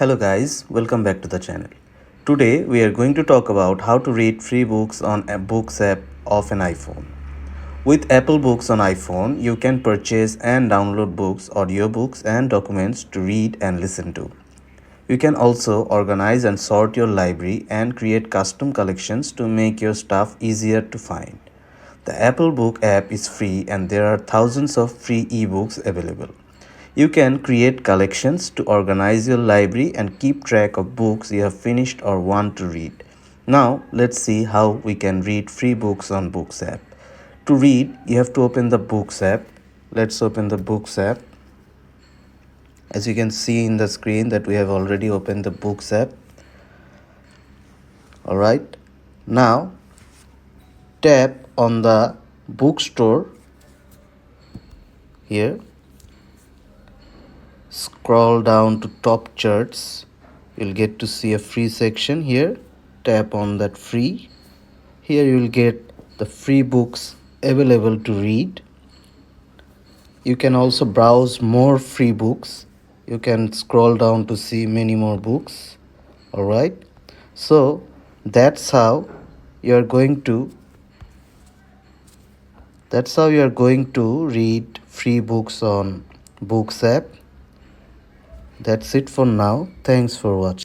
Hello guys, welcome back to the channel. Today we are going to talk about how to read free books on a Books app of an iPhone. With Apple Books on iPhone, you can purchase and download books, audiobooks and documents to read and listen to. You can also organize and sort your library and create custom collections to make your stuff easier to find. The Apple Book app is free and there are thousands of free ebooks available. You can create collections to organize your library and keep track of books you have finished or want to read. Now, let's see how we can read free books on Books app. To read, you have to open the Books app. Let's open the Books app. As you can see in the screen that we have already opened the Books app. Alright. Now, tap on the bookstore here. Scroll down to top charts. You'll get to see a free section here. Tap on that free. Here you'll get the free books available to read. You can also browse more free books. You can scroll down to see many more books. Alright. So that's how you are going to read free books on Books app. That's it for now. Thanks for watching.